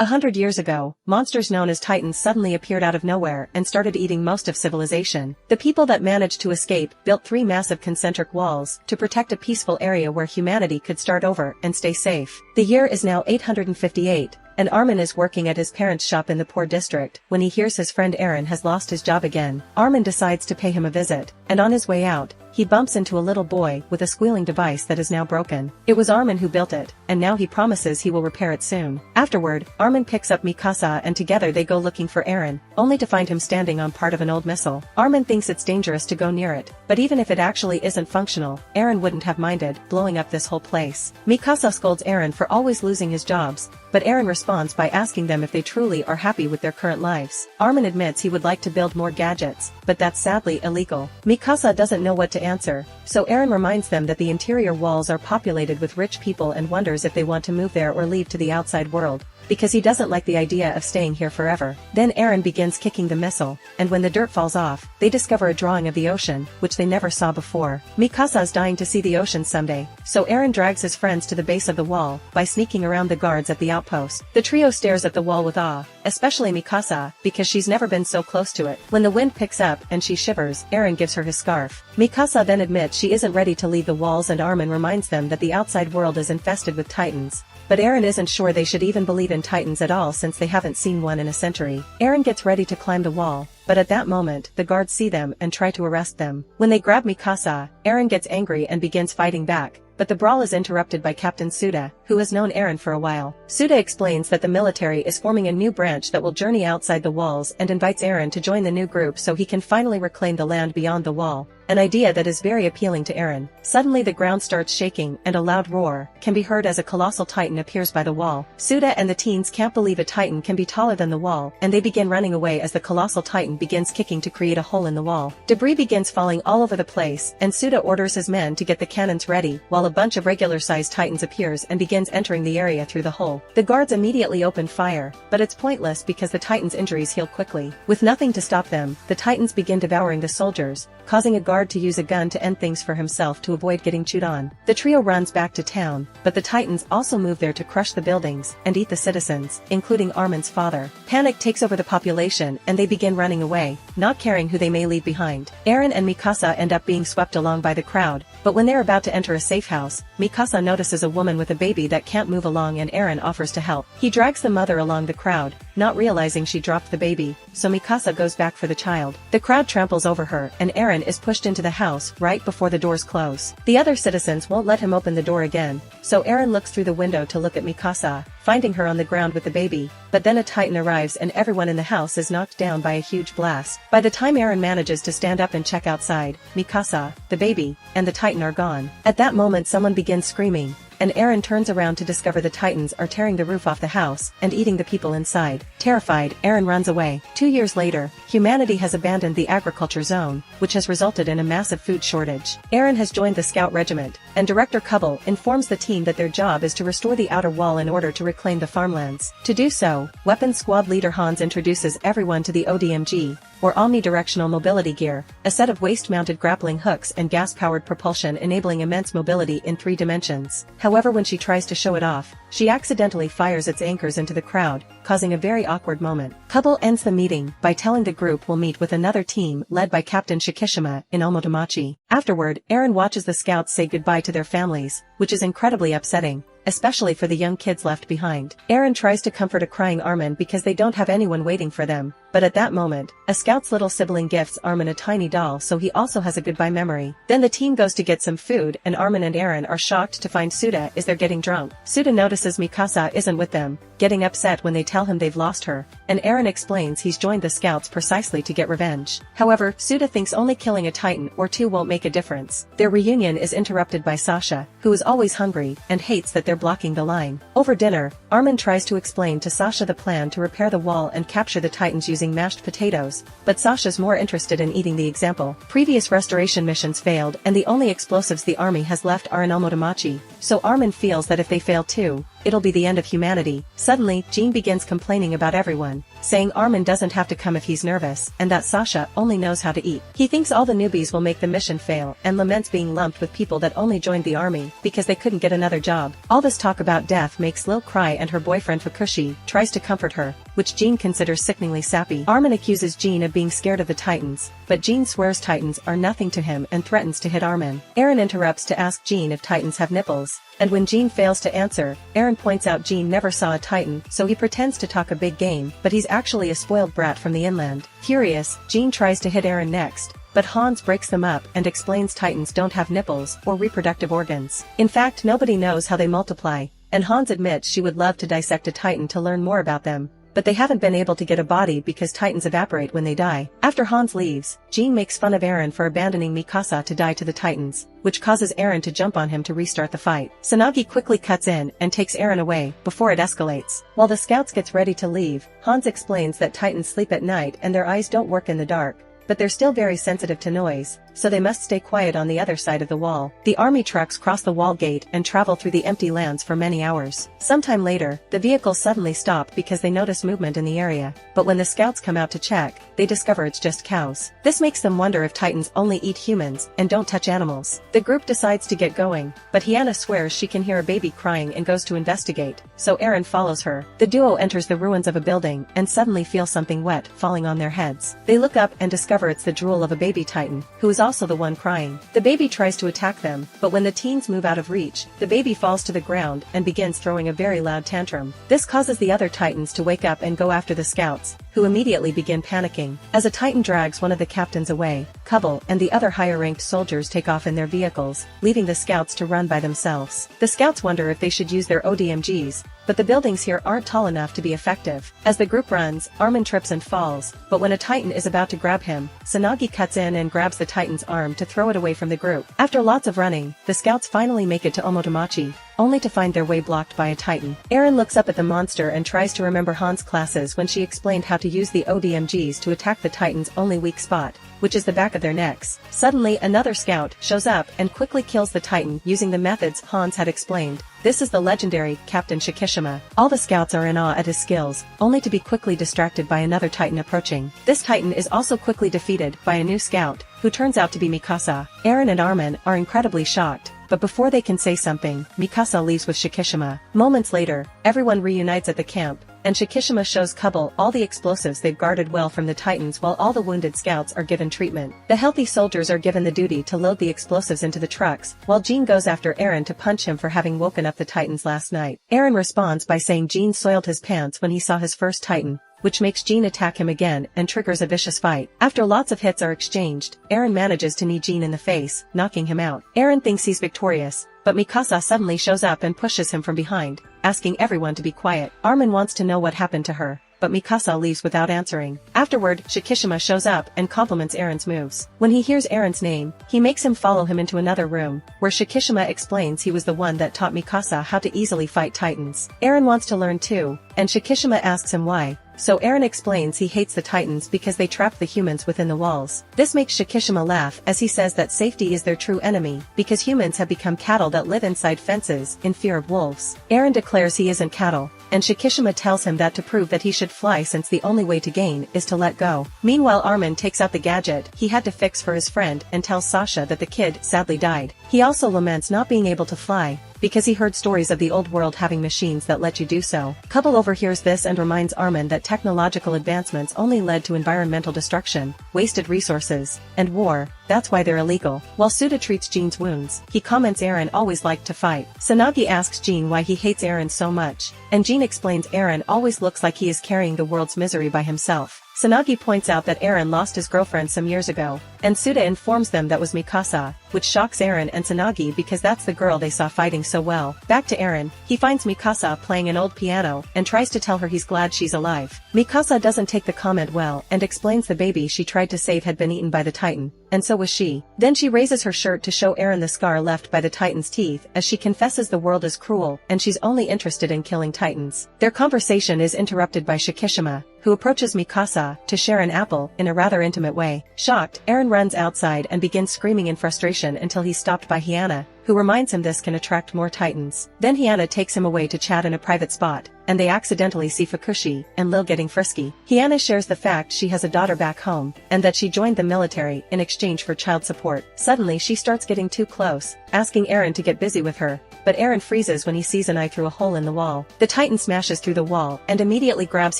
100 years ago, monsters known as Titans suddenly appeared out of nowhere and started eating most of civilization. The people that managed to escape built 3 massive concentric walls to protect a peaceful area where humanity could start over and stay safe. The year is now 858. And Armin is working at his parents' shop in the poor district when he hears his friend Aaron has lost his job again. Armin decides to pay him a visit, and on his way out, he bumps into a little boy with a squealing device that is now broken. It was Armin who built it, and now he promises he will repair it soon. Afterward, Armin picks up Mikasa and together they go looking for Aaron, only to find him standing on part of an old missile. Armin thinks it's dangerous to go near it, but even if it actually isn't functional, Aaron wouldn't have minded blowing up this whole place. Mikasa scolds Aaron for always losing his jobs, but Aaron responds by asking them if they truly are happy with their current lives. Armin admits he would like to build more gadgets, but that's sadly illegal. Mikasa doesn't know what to answer, so Aaron reminds them that the interior walls are populated with rich people and wonders if they want to move there or leave to the outside world, because he doesn't like the idea of staying here forever. Then Aaron begins kicking the missile, and when the dirt falls off, they discover a drawing of the ocean, which they never saw before. Mikasa's dying to see the ocean someday, so Aaron drags his friends to the base of the wall by sneaking around the guards at the outpost. The trio stares at the wall with awe, especially Mikasa, because she's never been so close to it. When the wind picks up and she shivers, Aaron gives her his scarf. Mikasa then admits she isn't ready to leave the walls, and Armin reminds them that the outside world is infested with Titans. But Aaron isn't sure they should even believe in Titans at all since they haven't seen one in a century. Aaron gets ready to climb the wall, but at that moment, the guards see them and try to arrest them. When they grab Mikasa, Aaron gets angry and begins fighting back, but the brawl is interrupted by Captain Suda, who has known Aaron for a while. Suda explains that the military is forming a new branch that will journey outside the walls and invites Aaron to join the new group so he can finally reclaim the land beyond the wall. An idea that is very appealing to Aaron. Suddenly the ground starts shaking and a loud roar can be heard as a colossal titan appears by the wall. Suda and the teens can't believe a titan can be taller than the wall, and they begin running away as the colossal titan begins kicking to create a hole in the wall. Debris begins falling all over the place, and Suda orders his men to get the cannons ready, while a bunch of regular-sized titans appears and begins entering the area through the hole. The guards immediately open fire, but it's pointless because the titans' injuries heal quickly. With nothing to stop them, the titans begin devouring the soldiers, causing a guard to use a gun to end things for himself to avoid getting chewed on. The trio runs back to town, but the Titans also move there to crush the buildings and eat the citizens, including Armin's father. Panic takes over the population and they begin running away, not caring who they may leave behind. Aaron and Mikasa end up being swept along by the crowd, but when they're about to enter a safe house, Mikasa notices a woman with a baby that can't move along and Aaron offers to help. He drags the mother along the crowd, not realizing she dropped the baby, so Mikasa goes back for the child. The crowd tramples over her and Aaron is pushed into the house right before the doors close. The other citizens won't let him open the door again, so Aaron looks through the window to look at Mikasa, finding her on the ground with the baby, but then a titan arrives and everyone in the house is knocked down by a huge blast. By the time Aaron manages to stand up and check outside, Mikasa, the baby, and the titan are gone. At that moment someone begins screaming, and Aaron turns around to discover the Titans are tearing the roof off the house and eating the people inside. Terrified, Aaron runs away. 2 years later, humanity has abandoned the agriculture zone, which has resulted in a massive food shortage. Aaron has joined the scout regiment, and Director Kubble informs the team that their job is to restore the outer wall in order to reclaim the farmlands. To do so, Weapons Squad leader Hans introduces everyone to the ODMG, or omnidirectional mobility gear, a set of waist-mounted grappling hooks and gas-powered propulsion enabling immense mobility in 3 dimensions. However, when she tries to show it off, she accidentally fires its anchors into the crowd, causing a very awkward moment. Kubble ends the meeting by telling the group will meet with another team led by Captain Shikishima in Omotomachi. Afterward, Aaron watches the scouts say goodbye to their families, which is incredibly upsetting, especially for the young kids left behind. Aaron tries to comfort a crying Armin because they don't have anyone waiting for them, but at that moment, a scout's little sibling gifts Armin a tiny doll so he also has a goodbye memory. Then the team goes to get some food and Armin and Aaron are shocked to find Suda is there getting drunk. Suda notices Mikasa isn't with them, getting upset when they tell him they've lost her, and Aaron explains he's joined the scouts precisely to get revenge. However, Suda thinks only killing a titan or 2 won't make a difference. Their reunion is interrupted by Sasha, who is always hungry and hates that they're blocking the line. Over dinner, Armin tries to explain to Sasha the plan to repair the wall and capture the titans using mashed potatoes, but Sasha's more interested in eating the example. Previous restoration missions failed and the only explosives the army has left are in Omotomachi, so Armin feels that if they fail too, it'll be the end of humanity. Suddenly, Jean begins complaining about everyone, saying Armin doesn't have to come if he's nervous, and that Sasha only knows how to eat. He thinks all the newbies will make the mission fail, and laments being lumped with people that only joined the army because they couldn't get another job. All this talk about death makes Lil cry, and her boyfriend Fukushi tries to comfort her, which Jean considers sickeningly sappy. Armin accuses Jean of being scared of the Titans, but Jean swears Titans are nothing to him and threatens to hit Armin. Eren interrupts to ask Jean if Titans have nipples, and when Jean fails to answer, Eren points out Jean never saw a Titan, so he pretends to talk a big game, but he's actually a spoiled brat from the inland. Furious, Jean tries to hit Eren next, but Hans breaks them up and explains Titans don't have nipples or reproductive organs. In fact, nobody knows how they multiply, and Hans admits she would love to dissect a Titan to learn more about them, but they haven't been able to get a body because Titans evaporate when they die. After Hans leaves, Jean makes fun of Eren for abandoning Mikasa to die to the Titans, which causes Eren to jump on him to restart the fight. Tsunagi quickly cuts in and takes Eren away before it escalates. While the scouts gets ready to leave, Hans explains that Titans sleep at night and their eyes don't work in the dark, but they're still very sensitive to noise, so they must stay quiet on the other side of the wall. The army trucks cross the wall gate and travel through the empty lands for many hours. Sometime later, the vehicles suddenly stop because they notice movement in the area, but when the scouts come out to check, they discover it's just cows. This makes them wonder if Titans only eat humans and don't touch animals. The group decides to get going, but Hyanna swears she can hear a baby crying and goes to investigate, so Eren follows her. The duo enters the ruins of a building and suddenly feel something wet falling on their heads. They look up and discover it's the drool of a baby Titan, who is also the one crying. The baby tries to attack them, but when the teens move out of reach, the baby falls to the ground and begins throwing a very loud tantrum. This causes the other Titans to wake up and go after the scouts, who immediately begin panicking. As a Titan drags one of the captains away, Kubble and the other higher-ranked soldiers take off in their vehicles, leaving the scouts to run by themselves. The scouts wonder if they should use their ODMGs, but the buildings here aren't tall enough to be effective. As the group runs, Armin trips and falls, but when a Titan is about to grab him, Tsunagi cuts in and grabs the Titan's arm to throw it away from the group. After lots of running, the scouts finally make it to Omotomachi, only to find their way blocked by a Titan. Eren looks up at the monster and tries to remember Hans' classes when she explained how to use the ODMGs to attack the Titan's only weak spot, which is the back of their necks. Suddenly another scout shows up and quickly kills the Titan using the methods Hans had explained. This is the legendary Captain Shikishima. All the scouts are in awe at his skills, only to be quickly distracted by another Titan approaching. This Titan is also quickly defeated by a new scout, who turns out to be Mikasa. Eren and Armin are incredibly shocked, but before they can say something, Mikasa leaves with Shikishima. Moments later, everyone reunites at the camp, and Shikishima shows Kubble all the explosives they've guarded well from the Titans while all the wounded scouts are given treatment. The healthy soldiers are given the duty to load the explosives into the trucks, while Jean goes after Eren to punch him for having woken up the Titans last night. Eren responds by saying Jean soiled his pants when he saw his first Titan, which makes Jean attack him again and triggers a vicious fight. After lots of hits are exchanged, Eren manages to knee Jean in the face, knocking him out. Eren thinks he's victorious, but Mikasa suddenly shows up and pushes him from behind, asking everyone to be quiet. Armin wants to know what happened to her, but Mikasa leaves without answering. Afterward, Shikishima shows up and compliments Eren's moves. When he hears Eren's name, he makes him follow him into another room, where Shikishima explains he was the one that taught Mikasa how to easily fight Titans. Eren wants to learn too, and Shikishima asks him why. So Eren explains he hates the Titans because they trap the humans within the walls. This makes Shikishima laugh as he says that safety is their true enemy, because humans have become cattle that live inside fences in fear of wolves. Eren declares he isn't cattle, and Shikishima tells him that to prove that he should fly since the only way to gain is to let go. Meanwhile, Armin takes out the gadget he had to fix for his friend and tells Sasha that the kid sadly died. He also laments not being able to fly, because he heard stories of the old world having machines that let you do so. Kubble overhears this and reminds Armin that technological advancements only led to environmental destruction, wasted resources, and war. That's why they're illegal. While Suda treats Jean's wounds, he comments Eren always liked to fight. Tsunagi asks Jean why he hates Eren so much, and Jean explains Eren always looks like he is carrying the world's misery by himself. Tsunagi points out that Eren lost his girlfriend some years ago, and Suda informs them that was Mikasa, which shocks Eren and Tsunagi because that's the girl they saw fighting so well. Back to Eren, he finds Mikasa playing an old piano and tries to tell her he's glad she's alive. Mikasa doesn't take the comment well and explains the baby she tried to save had been eaten by the Titan, and so was she. Then she raises her shirt to show Eren the scar left by the Titan's teeth as she confesses the world is cruel and she's only interested in killing Titans. Their conversation is interrupted by Shikishima, who approaches Mikasa to share an apple in a rather intimate way. Shocked, Eren runs outside and begins screaming in frustration until he's stopped by Hyanna, who who reminds him this can attract more titans. Then Hana takes him away to chat in a private spot, and they accidentally see Fukushi and Lil getting frisky. Hana shares the fact she has a daughter back home, and that she joined the military in exchange for child support. Suddenly she starts getting too close, asking Eren to get busy with her, but Eren freezes when he sees an eye through a hole in the wall. The titan smashes through the wall and immediately grabs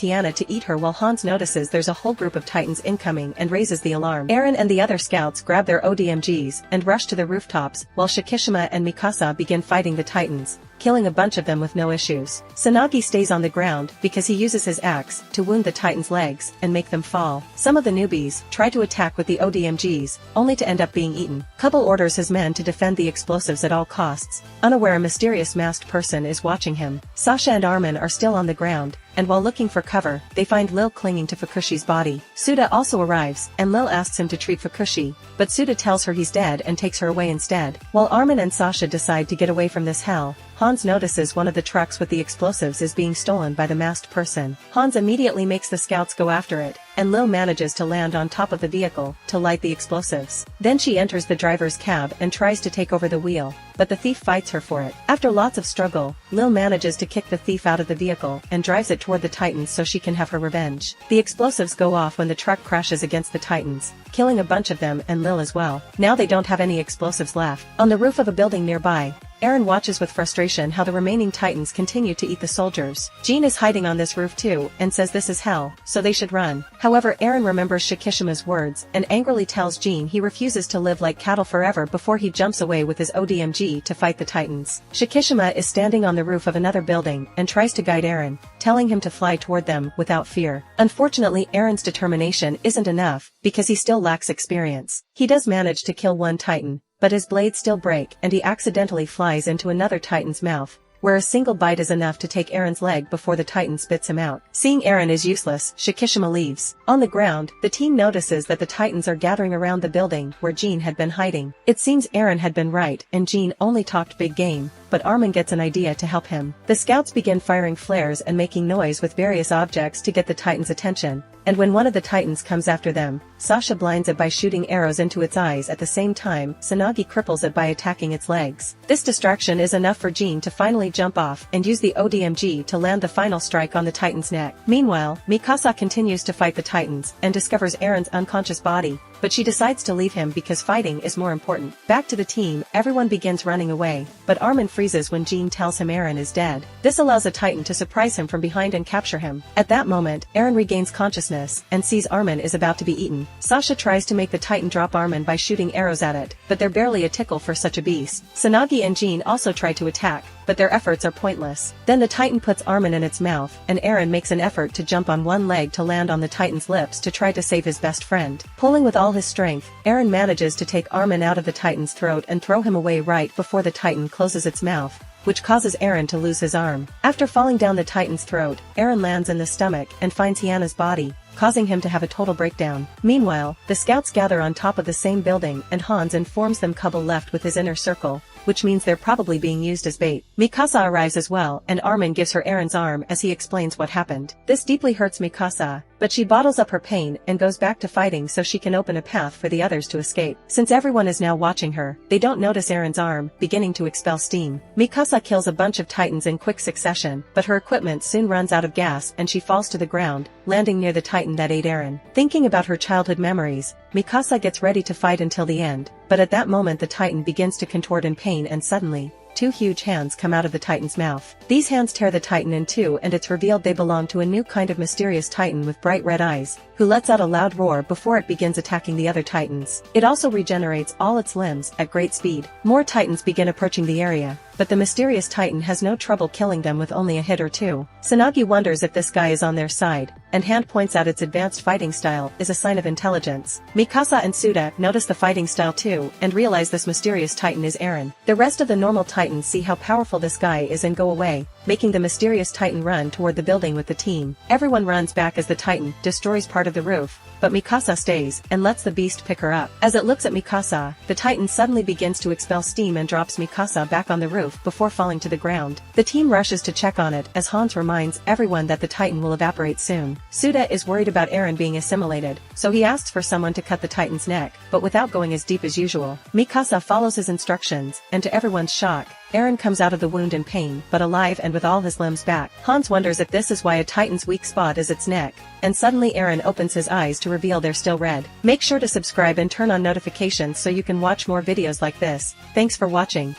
Hana to eat her while Hans notices there's a whole group of titans incoming and raises the alarm. Eren and the other scouts grab their ODMGs and rush to the rooftops, while Shikishima and Mikasa begin fighting the titans, killing a bunch of them with no issues. Sanagi stays on the ground because he uses his axe to wound the titans' legs and make them fall. Some of the newbies try to attack with the ODMGs, only to end up being eaten. Couple orders his men to defend the explosives at all costs, unaware a mysterious masked person is watching him. Sasha and Armin are still on the ground, and while looking for cover, they find Lil clinging to Fukushi's body. Suda also arrives, and Lil asks him to treat Fukushi, but Suda tells her he's dead and takes her away instead. While Armin and Sasha decide to get away from this hell, Hans notices one of the trucks with the explosives is being stolen by the masked person. Hans immediately makes the scouts go after it, and Lil manages to land on top of the vehicle to light the explosives. Then she enters the driver's cab and tries to take over the wheel, but the thief fights her for it. After lots of struggle, Lil manages to kick the thief out of the vehicle and drives it toward the titans so she can have her revenge. The explosives go off when the truck crashes against the titans, killing a bunch of them and Lil as well. Now they don't have any explosives left. On the roof of a building nearby, Eren watches with frustration how the remaining titans continue to eat the soldiers. Jean is hiding on this roof too, and says this is hell, so they should run. However, Eren remembers Shikishima's words, and angrily tells Jean he refuses to live like cattle forever before he jumps away with his ODMG to fight the titans. Shikishima is standing on the roof of another building, and tries to guide Eren, telling him to fly toward them without fear. Unfortunately, Eren's determination isn't enough, because he still lacks experience. He does manage to kill one titan, but his blades still break and he accidentally flies into another titan's mouth, where a single bite is enough to take Eren's leg before the titan spits him out. Seeing Eren is useless, Shikishima leaves. On the ground, the team notices that the titans are gathering around the building where Jean had been hiding. It seems Eren had been right and Jean only talked big game, but Armin gets an idea to help him. The scouts begin firing flares and making noise with various objects to get the titans' attention, and when one of the titans comes after them, Sasha blinds it by shooting arrows into its eyes. At the same time, Sanagi cripples it by attacking its legs. This distraction is enough for Jean to finally jump off and use the ODMG to land the final strike on the titan's neck. Meanwhile, Mikasa continues to fight the titans and discovers Eren's unconscious body, but she decides to leave him because fighting is more important. Back to the team, everyone begins running away, but Armin freezes when Jean tells him Eren is dead. This allows a titan to surprise him from behind and capture him. At that moment, Eren regains consciousness and sees Armin is about to be eaten. Sasha tries to make the titan drop Armin by shooting arrows at it, but they're barely a tickle for such a beast. Sanagi and Jean also try to attack, but their efforts are pointless. Then the titan puts Armin in its mouth, and Eren makes an effort to jump on one leg to land on the titan's lips to try to save his best friend. Pulling with all his strength, Eren manages to take Armin out of the titan's throat and throw him away right before the titan closes its mouth, which causes Eren to lose his arm. After falling down the titan's throat, Eren lands in the stomach and finds Hyanna's body, causing him to have a total breakdown. Meanwhile, the scouts gather on top of the same building and Hans informs them Kubble left with his inner circle, which means they're probably being used as bait. Mikasa arrives as well, and Armin gives her Eren's arm as he explains what happened. This deeply hurts Mikasa, but she bottles up her pain and goes back to fighting so she can open a path for the others to escape. Since everyone is now watching her, they don't notice Eren's arm beginning to expel steam. Mikasa kills a bunch of titans in quick succession, but her equipment soon runs out of gas and she falls to the ground, landing near the titan that ate Eren. Thinking about her childhood memories, Mikasa gets ready to fight until the end, but at that moment the titan begins to contort in pain and suddenly, two huge hands come out of the titan's mouth. These hands tear the titan in two and it's revealed they belong to a new kind of mysterious titan with bright red eyes, who lets out a loud roar before it begins attacking the other titans. It also regenerates all its limbs at great speed. More titans begin approaching the area, but the mysterious titan has no trouble killing them with only a hit or two. Sanagi wonders if this guy is on their side, and Hand points out its advanced fighting style is a sign of intelligence. Mikasa and Suda notice the fighting style too and realize this mysterious titan is Eren. The rest of the normal titans see how powerful this guy is and go away, making the mysterious Titan run toward the building with the team. Everyone runs back as the Titan destroys part of the roof, but Mikasa stays and lets the beast pick her up. As it looks at Mikasa, the Titan suddenly begins to expel steam and drops Mikasa back on the roof before falling to the ground. The team rushes to check on it as Hans reminds everyone that the Titan will evaporate soon. Suda is worried about Eren being assimilated, so he asks for someone to cut the Titan's neck, but without going as deep as usual. Mikasa follows his instructions, and to everyone's shock, Eren comes out of the wound in pain, but alive and with all his limbs back. Hans wonders if this is why a Titan's weak spot is its neck, and suddenly Eren opens his eyes to reveal they're still red. Make sure to subscribe and turn on notifications so you can watch more videos like this. Thanks for watching.